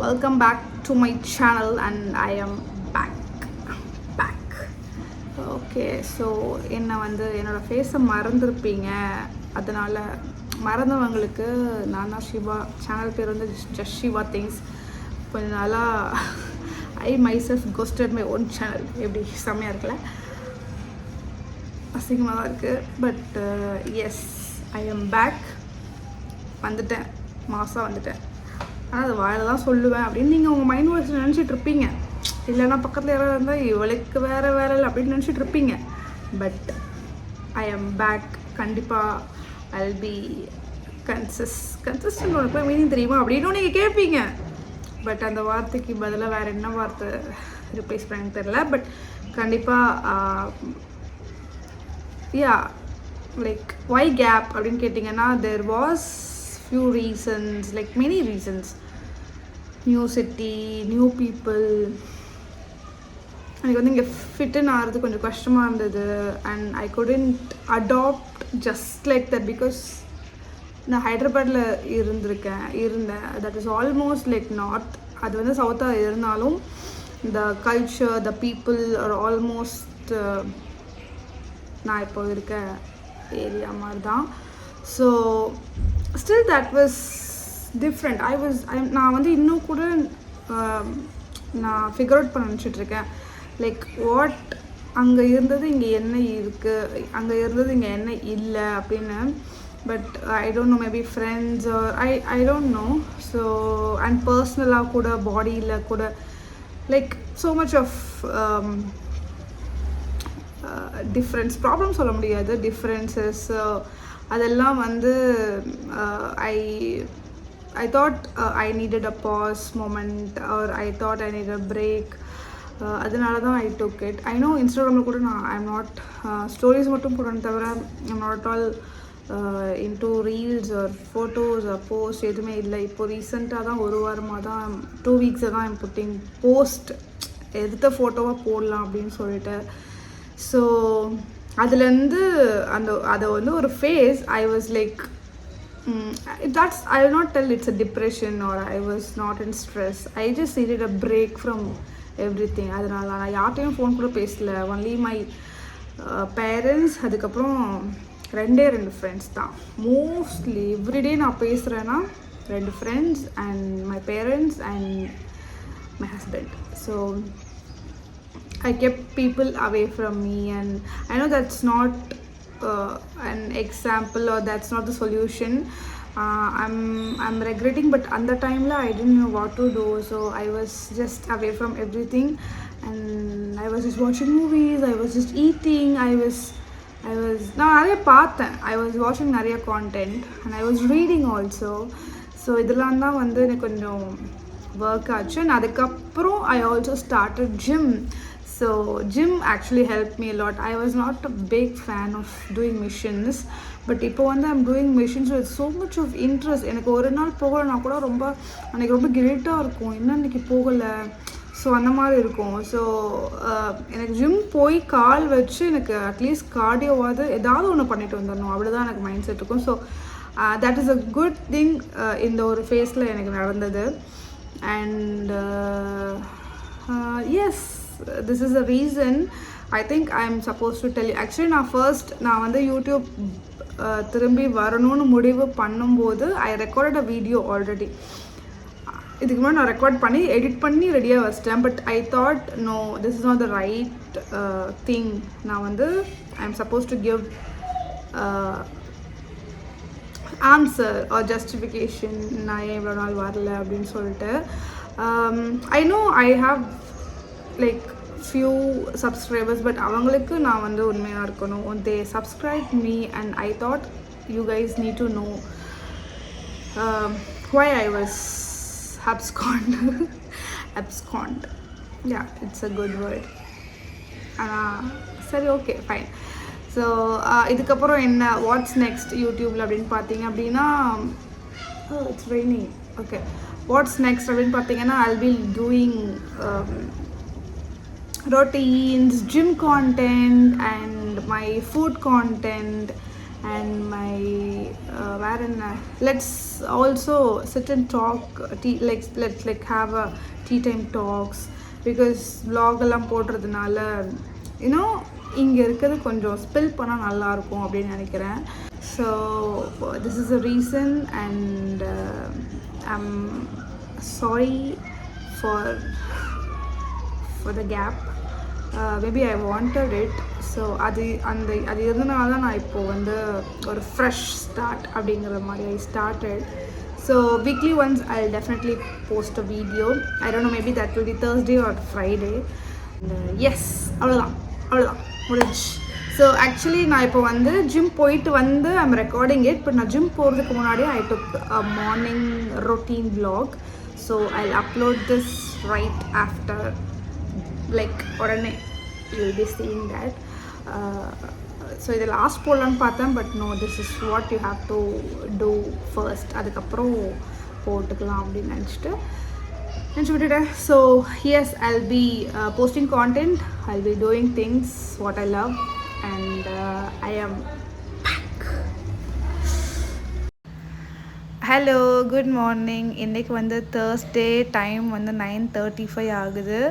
Welcome back to my channel and I am back. Okay, so என்னோடய ஃபேஸை மறந்துருப்பீங்க. அதனால் மறந்தவங்களுக்கு நான் தான் சிவா. சேனல் பேர் வந்து ஜஸ்ட் சிவா திங்ஸ். கொஞ்ச நாளாக I myself ghosted my own channel. எப்படி செம்மையாக இருக்குல்ல? அசிங்கமாக தான் இருக்குது. But yes, I am back. வந்துட்டேன், மாதம் வந்துட்டேன். ஆனால் அது வாயில் தான் சொல்லுவேன் அப்படின்னு நீங்கள் உங்கள் மைண்ட் வாய்ஸில் நினச்சிட்டு இருப்பீங்க. இல்லைன்னா பக்கத்தில் யாராவது இருந்தால் இவளுக்கு வேறு இல்லை அப்படின்னு நினச்சிட்டு இருப்பீங்க. But I am back. கண்டிப்பாக ஐல் பி கன்சிஸ்டன்ட். உனக்கு மீனிங் தெரியுமா அப்படின்னு நீங்கள் கேட்பீங்க. பட் அந்த வார்த்தைக்கு பதிலாக வேறு என்ன வார்த்தை ரிப்ளேஸ் பண்ண தெரில. பட் கண்டிப்பாக யா, லைக் ஒய் கேப் அப்படின்னு கேட்டிங்கன்னா, there was few reasons, like many reasons. New city, new people. எனக்கு வந்து இங்கே ஃபிட்டுன்னு ஆகிறது கொஞ்சம் கஷ்டமாக இருந்தது. And I couldn't adopt just like that because நான் ஹைதராபாடில் இருந்தேன். That is almost like north. அது வந்து சவுத்தாக இருந்தாலும் the culture, the people are almost நான் இப்போ இருக்க ஏரியா மாதிரி தான். So still that was different. நான் வந்து இன்னும் கூட நான் ஃபிகர் அவுட் பண்ண நினச்சிட்ருக்கேன். லைக் வாட் அங்கே இருந்தது இங்கே என்ன இருக்குது, அங்கே இருந்தது இங்கே என்ன இல்லை அப்படின்னு. But I don't know, maybe friends or I don't know. So and பர்ஸ்னலாக கூட பாடியில் கூட like so much of difference, problem சொல்ல முடியாது, டிஃப்ரென்சஸ். அதெல்லாம் வந்து I thought I needed a pause moment or I thought I needed a break. அதனால தான் I took it. I know இன்ஸ்டாகிராமில் கூட நான் ஐம் நாட் ஸ்டோரிஸ் மட்டும் போடுறேன் தவிர I'm not all into reels or photos or post எதுவுமே இல்லை. இப்போ ரீசெண்டாக தான் ஒரு வாரமாக தான் 2 வீக்ஸாக தான் ஐம் புட்டிங் போஸ்ட், எடுத்த ஃபோட்டோவாக போடலாம் அப்படின்னு சொல்லிட்டு. ஸோ அதுலேருந்து அதை வந்து ஒரு phase I was like that's I will not tell it's a depression or I was not in stress. I just needed a break from everything. அதனால நான் யார்ட்டையும் ஃபோன் கூட பேசல. ஒன்லி மை பேரண்ட்ஸ், அதுக்கப்புறம் 2 ஃப்ரெண்ட்ஸ் தான். மோஸ்ட்லி எவ்ரிடே நான் பேசுகிறேன்னா 2 friends and my parents and my husband. So I kept people away from me, and I know that's not an example or that's not the solution. I'm regretting, but at the time la I didn't know what to do, so I was just away from everything and I was just watching movies, I was just eating, I was நான் நிறைய பார்த்தேன். I was watching நிறைய content and I was reading also. so இதெல்லாம் தான் வந்து எனக்கு கொஞ்சம் work ஆச்சு. and அதுக்கப்புறம் I also started gym. So gym actually helped me a lot. I was not a big fan of doing missions, but இப்போ வந்து I'm doing missions with so much of interest. எனக்கு ஒரு நாள் போகலைன்னா கூட எனக்கு ரொம்ப கில்ட்டாக இருக்கும், என்ன இன்றைக்கி போகலை. ஸோ அந்த மாதிரி இருக்கும். ஸோ எனக்கு ஜிம் போய் கால் வச்சு எனக்கு அட்லீஸ்ட் கார்டியோவாவது ஏதாவது ஒன்று பண்ணிட்டு வந்துடணும், அப்படி தான் எனக்கு மைண்ட் செட் இருக்கும். So that is a good thing இந்த ஒரு ஃபேஸில் எனக்கு நடந்தது. And yes, this is the reason I think I'm supposed to tell you. Actually நான் வந்து யூடியூப் திரும்பி வரணும்னு முடிவு பண்ணும்போது I recorded a video already. இதுக்கு முன்னாடி நான் ரெக்கார்ட் பண்ணி எடிட் பண்ணி ரெடியாக வச்சிட்டேன். But I thought no, this is not the right thing. நான் வந்து I'm supposed to give answer or justification. நான் எவ்வளோ நாள் வரல அப்படின்னு சொல்லிட்டு. I know I have like few subscribers, but avangalukku na vandu unmaiya irukonu. They subscribed me and I thought you guys need to know why I was absconded. Yeah, it's a good word. சரி, okay, fine. So இதுக்கப்புறம் என்ன, what's next யூடியூப்பில் அப்படின்னு பார்த்தீங்க அப்படின்னா, it's rainy. Okay, what's next அப்படின்னு பார்த்தீங்கன்னா I'll be doing routines, gym content and my food content and my let's also sit and talk let's like have a tea time talks because vlog எல்லாம் போடுறதுனால இங்கே இருக்கிறது கொஞ்சம் spell பண்ணால் நல்லாயிருக்கும் அப்படின்னு நினைக்கிறேன். So this is a reason and I'm sorry for the gap. Maybe I wanted it. So அது இருந்தனால தான் நான் இப்போது வந்து ஒரு ஃப்ரெஷ் ஸ்டார்ட் அப்படிங்கிற மாதிரி I started. So weekly once I'll definitely post a video. I don't know, maybe that will be Thursday or Friday. Yes, அவ்வளோதான் முடிஞ்சு. ஸோ ஆக்சுவலி நான் இப்போ வந்து ஜிம் போயிட்டு வந்து ஐம் ரெக்கார்டிங் இட். பட் நான் ஜிம் போகிறதுக்கு முன்னாடி I took a morning routine vlog. So I'll upload this right after, like உடனே you will be seeing that. So இதை லாஸ்ட் போடலான்னு பார்த்தேன், but no, this is what you have to do first. அதுக்கப்புறம் போட்டுக்கலாம் அப்படின்னு நினச்சிட்டு விட்டுட்டேன். So yes, I'll be posting content, I'll be doing things what I love, and I am back. Hello, good morning. இன்றைக்கி வந்து Thursday, time வந்து 9:35 ஆகுது.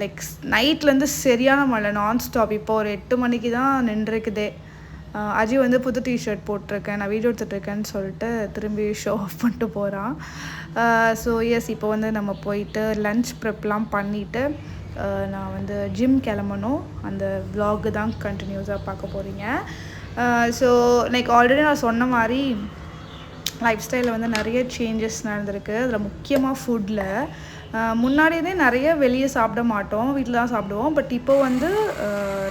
Like நைட்லேருந்து சரியான மழை, நான்ஸ்டாப். இப்போ ஒரு 8 மணிக்கு தான் நின்றுருக்குதே. அஜி வந்து புது டிஷர்ட் போட்டிருக்கேன், நான் வீடியோ எடுத்துகிட்ருக்கேன்னு சொல்லிட்டு திரும்பி ஷோ ஆஃப் பண்ணிட்டு போகிறான். ஸோ எஸ், இப்போ வந்து நம்ம போயிட்டு லன்ச் ப்ரிப்லாம் பண்ணிவிட்டு நான் வந்து ஜிம் கிளம்பணும். அந்த vlog தான் கண்டினியூஸாக பார்க்க போகிறீங்க. ஸோ லைக் ஆல்ரெடி நான் சொன்ன மாதிரி லைஃப் ஸ்டைலில் வந்து நிறைய சேஞ்சஸ் நடந்திருக்கு. அதில் முக்கியமாக ஃபுட்டில் முன்னாடியே நிறைய வெளியே சாப்பிட மாட்டோம், வீட்டில் தான் சாப்பிடுவோம். பட் இப்போ வந்து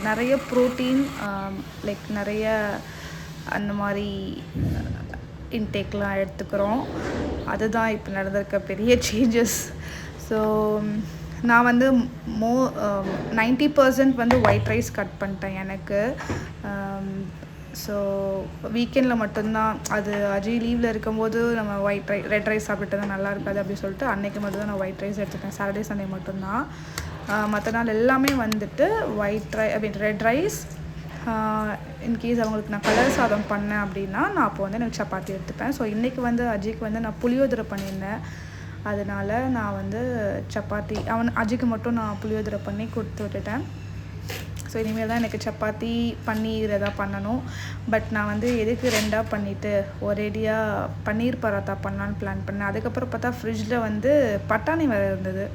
நிறைய ப்ரோட்டீன், லைக் நிறைய அந்த மாதிரி இன்டேக்லாம் எடுத்துக்கிறோம். அதுதான் இப்போ நடந்திருக்க பெரிய சேஞ்சஸ். ஸோ நான் வந்து 90% வந்து ஒயிட் ரைஸ் கட் பண்ணிட்டேன் எனக்கு. ஸோ வீக்கெண்டில் மட்டும்தான், அது அஜய் லீவில் இருக்கும்போது நம்ம ரெட் ரைஸ் சாப்பிட்டு தான் நல்லா இருக்காது அப்படின்னு சொல்லிட்டு அன்றைக்கி மட்டும் தான் நான் ஒயிட் ரைஸ் எடுத்துப்பேன். சாட்டர்டே சண்டே மட்டும்தான். மற்ற நாள் எல்லாமே வந்துட்டு ரெட் ரைஸ். இன்கேஸ் அவங்களுக்கு நான் கலர் சாதம் பண்ணேன் அப்படின்னா நான் அப்போ வந்து எனக்கு சப்பாத்தி எடுத்துப்பேன். ஸோ இன்றைக்கி வந்து அஜய்க்கு வந்து நான் புளியோதரை பண்ணியிருந்தேன், அதனால் நான் வந்து சப்பாத்தி அஜய்க்கு மட்டும் நான் புளியோதரை பண்ணி கொடுத்து விட்டுட்டேன். ஸோ இனிமேல் தான் எனக்கு சப்பாத்தி பன்னீர் எதாவது பண்ணணும். பட் நான் வந்து எதுக்கு 2ஆக பண்ணிவிட்டு ஒரேடியாக பன்னீர் பராத்தா பண்ணலான்னு பிளான் பண்ணேன். அதுக்கப்புறம் பார்த்தா ஃப்ரிட்ஜில் வந்து பட்டாணி வேறு இருந்தது.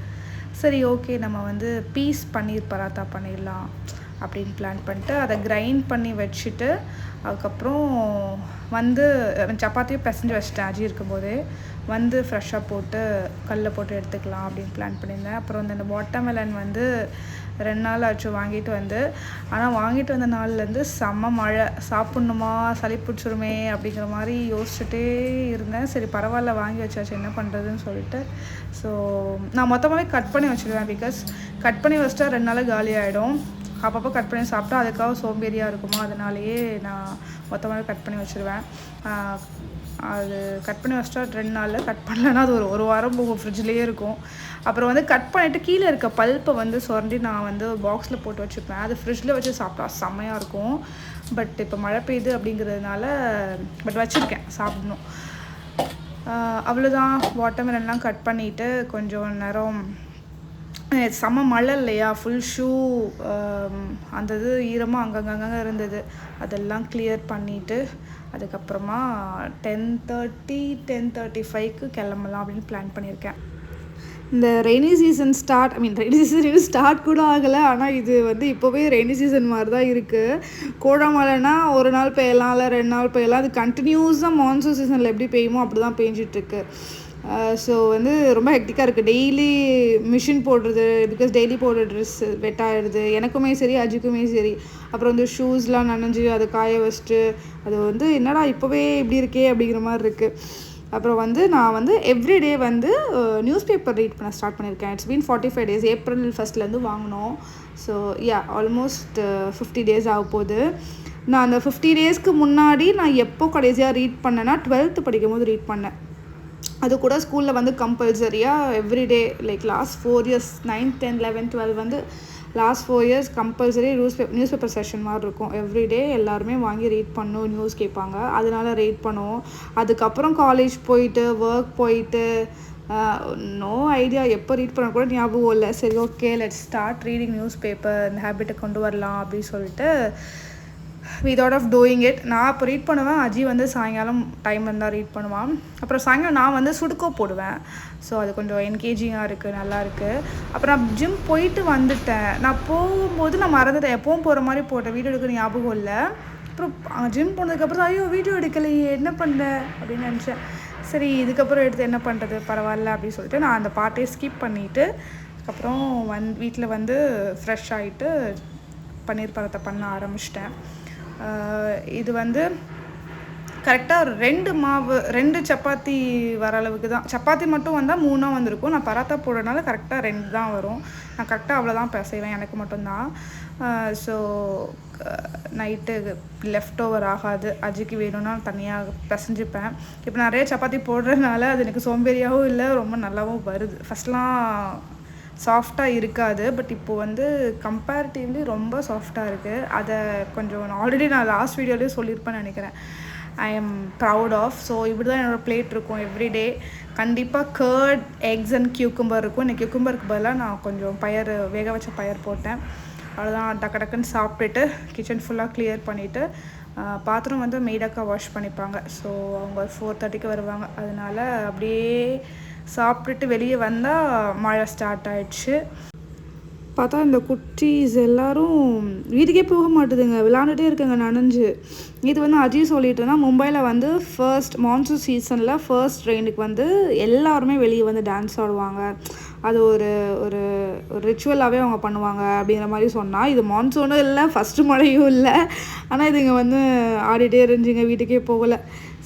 சரி, ஓகே, நம்ம வந்து பீஸ் பன்னீர் பராத்தா பண்ணிடலாம் அப்படின்னு பிளான் பண்ணிட்டு அதை கிரைண்ட் பண்ணி வச்சுட்டு அதுக்கப்புறம் வந்து சப்பாத்தியும் பிசைஞ்சு வச்சுட்டேன். அஜி இருக்கும்போதே வந்து ஃப்ரெஷ்ஷாக போட்டு கல்லில் போட்டு எடுத்துக்கலாம் அப்படின்னு பிளான் பண்ணியிருந்தேன். அப்புறம் வந்து இந்த வாட்டர்மெலன் வந்து 2 நாள் ஆச்சு வாங்கிட்டு வந்து. ஆனால் வாங்கிட்டு வந்த நாள்லேருந்து செம்ம மழை, சாப்பிட்ணுமா சளி பிடிச்சிருமே அப்படிங்கிற மாதிரி யோசிச்சுட்டே இருந்தேன். சரி பரவாயில்ல, வாங்கி வச்சாச்சு, என்ன பண்ணுறதுன்னு சொல்லிட்டு. ஸோ நான் மொத்தமாகவே கட் பண்ணி வச்சுடுவேன். பிகாஸ் கட் பண்ணி வச்சிட்டா 2 நாள் காலி ஆகிடும். அப்பப்போ கட் பண்ணி சாப்பிட்டா அதுக்காக சோம்பேறியாக இருக்குமா, அதனாலேயே நான் மொத்தமாகவே கட் பண்ணி வச்சுருவேன். அது கட் பண்ணி வச்சிட்டா 2 நாளில், கட் பண்ணலன்னா அது ஒரு வாரம் போகும், ஃப்ரிட்ஜ்லேயே இருக்கும். அப்புறம் வந்து கட் பண்ணிவிட்டு கீழே இருக்க பல்ப்பை வந்து சுரண்டி நான் வந்து பாக்ஸில் போட்டு வச்சுப்பேன். அது ஃப்ரிட்ஜில் வச்சு சாப்பிட்டா செம்மையாக இருக்கும். பட் இப்போ மழை பெய்யுது அப்படிங்கிறதுனால பட் வச்சுருக்கேன், சாப்பிடணும். அவ்வளோதான். வாட்டர்மெலன்லாம் கட் பண்ணிவிட்டு கொஞ்சம் நேரம், செம்ம மழை இல்லையா, ஃபுல் ஷூ அந்த இது ஈரமாக அங்கங்கே இருந்தது, அதெல்லாம் கிளியர் பண்ணிவிட்டு அதுக்கப்புறமா 10:35க்கு கிளம்பலாம் அப்படின்னு பிளான் பண்ணியிருக்கேன். இந்த rainy season rainy season start கூட ஆகலை, ஆனால் இது வந்து இப்போவே ரெய்னி சீசன் மாதிரி தான் இருக்குது. கோடை மழைனா ஒரு நாள் பெய்யலாம், இல்லை 2 நாள் பெய்யலாம். அது கண்டினியூஸாக மான்சூன் சீசனில் எப்படி பெய்யுமோ அப்படி தான் பெஞ்சிட்ருக்கு. ஸோ வந்து ரொம்ப ஹெக்டிக்காக இருக்குது. டெய்லி மிஷின் போடுறது, பிகாஸ் டெய்லி போடுற ட்ரெஸ் வெட் ஆகிடுது, எனக்குமே சரி அஜிக்குமே சரி. அப்புறம் வந்து ஷூஸ்லாம் நனைஞ்சு அதை காய வச்சுட்டு அது வந்து என்னடா இப்போவே இப்படி இருக்கே அப்படிங்கிற மாதிரி இருக்குது. அப்புறம் வந்து நான் வந்து எவ்ரிடே வந்து நியூஸ் பேப்பர் ரீட் பண்ண ஸ்டார்ட் பண்ணியிருக்கேன். It's been 45 days. April 1 வாங்கினோம். ஸோ ஆல்மோஸ்ட் 50 days ஆக போகுது. நான் அந்த 50 daysக்கு முன்னாடி நான் எப்போ கடைசியாக ரீட் பண்ணேன்னா 12th படிக்கும் போது ரீட் பண்ணேன். அது கூட ஸ்கூலில் வந்து கம்பல்சரியாக எவ்ரிடே, லைக் லாஸ்ட் 4 years 9, 10, 11, 12 வந்து last 4 years compulsory news paper session மாதிரி இருக்கும். எவ்ரிடே எல்லாருமே வாங்கி ரீட் பண்ணும், நியூஸ் கேட்பாங்க. அதனால ரீட் பண்ணுவோம். அதுக்கப்புறம் காலேஜ் போயிட்டு ஒர்க் போயிட்டு நோ ஐடியா எப்போ ரீட் பண்ண கூட ஞாபகம் இல்லை. சரி okay let's start reading news paper, இந்த ஹேபிட்டை கொண்டு வரலாம் அப்படின்னு சொல்லிட்டு we thought of doing it. நான் இப்போ ரீட் பண்ணுவேன், அஜி வந்து சாயங்காலம் டைம் இருந்தால் ரீட் பண்ணுவான். அப்புறம் சாயங்காலம் நான் வந்து சுடுக்கோ போடுவேன். ஸோ அது கொஞ்சம் என்கேஜிங்காக இருக்குது, நல்லா இருக்குது. அப்புறம் நான் ஜிம் போயிட்டு வந்துட்டேன். நான் போகும்போது நான் மறந்துட்டேன், எப்பவும் போகிற மாதிரி போட்டேன், வீடியோ எடுக்க ஞாபகம் இல்லை. அப்புறம் ஜிம் போனதுக்கப்புறம் ஐயோ வீடியோ எடுக்கலையே என்ன பண்ணேன் அப்படின்னு நினச்சேன். சரி இதுக்கப்புறம் எடுத்து என்ன பண்ணுறது, பரவாயில்ல அப்படின்னு சொல்லிட்டு நான் அந்த பாட்டே ஸ்கிப் பண்ணிவிட்டு அதுக்கப்புறம் வீட்டில் வந்து ஃப்ரெஷ் ஆகிட்டு பன்னீர் பரத்தை பண்ண ஆரம்பிச்சிட்டேன். இது வந்து கரெக்டாக 2 சப்பாத்தி வர அளவுக்கு தான். சப்பாத்தி மட்டும் வந்தால் 3 வந்திருக்கும். நான் பராத்தா போடுறதுனால கரெக்டாக 2 தான் வரும். நான் கரெக்டாக அவ்வளோதான் செய்வேன், எனக்கு மட்டும்தான். ஸோ நைட்டு லெஃப்ட் ஓவர் ஆகாது, அஜிக்கு வேணும்னா தனியாக பிசைஞ்சிப்பேன். இப்போ நிறைய சப்பாத்தி போடுறதுனால அது எனக்கு சோம்பேறியாகவும் இல்லை, ரொம்ப நல்லாவும் வருது. ஃபஸ்ட்லாம் சாஃப்டாக இருக்காது, பட் இப்போது வந்து கம்பேரிட்டிவ்லி ரொம்ப சாஃப்டாக இருக்குது. அதை கொஞ்சம் ஆல்ரெடி நான் லாஸ்ட் வீடியோலேயே சொல்லியிருப்பேன்னு நினைக்கிறேன். I am proud of. So இப்படி தான் என்னோடய பிளேட் இருக்கும் எவ்ரிடே. கண்டிப்பாக கர்ட், எக்ஸ் அண்ட் கியூக்கம்பர் இருக்கும். இந்த கியூக்கம்பருக்கு பதிலாக நான் கொஞ்சம் வேக வச்ச பயர் போட்டேன். அவ்வளோதான், டக்குன்னு சாப்பிட்டுட்டு கிச்சன் ஃபுல்லாக கிளியர் பண்ணிவிட்டு பாத்திரம் வந்து மெய்டாக்கா வாஷ் பண்ணிப்பாங்க. ஸோ அவங்க 4:30க்கு வருவாங்க. அதனால் அப்படியே சாப்பிட்டுட்டு வெளியே வந்தால் மழை ஸ்டார்ட் ஆகிடுச்சு. பார்த்தா இந்த குட்டீஸ் எல்லோரும் வீட்டுக்கே போக மாட்டுதுங்க, விளாண்டுட்டே இருக்குங்க நனைஞ்சு. இது வந்து அஜி சொல்லிட்டுனா மும்பையில் வந்து மான்சூன் சீசனில் ஃபர்ஸ்ட் ரெயினுக்கு வந்து எல்லாருமே வெளியே வந்து டான்ஸ் ஆடுவாங்க. அது ஒரு ஒரு ரிச்சுவலாகவே அவங்க பண்ணுவாங்க அப்படிங்கிற மாதிரி சொன்னால். இது மான்சூனும் இல்லை, ஃபஸ்ட்டு மழையும் இல்லை, ஆனால் இதுங்க வந்து ஆடிட்டே இருந்துச்சுங்க, வீட்டுக்கே போகலை.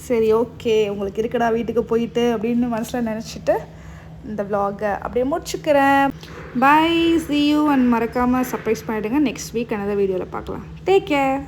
சரி ஓகே உங்களுக்கு இருக்கடா வீட்டுக்கு போயிட்டு அப்படின்னு மனசில் நினச்சிட்டு இந்த vlog-ஐ அப்படியே முடிச்சுக்கிறேன். பை, see you, and மறக்காமல் சர்ப்ரைஸ் பண்ணிவிடுங்க. நெக்ஸ்ட் வீக் another வீடியோவில் பார்க்கலாம். Take care.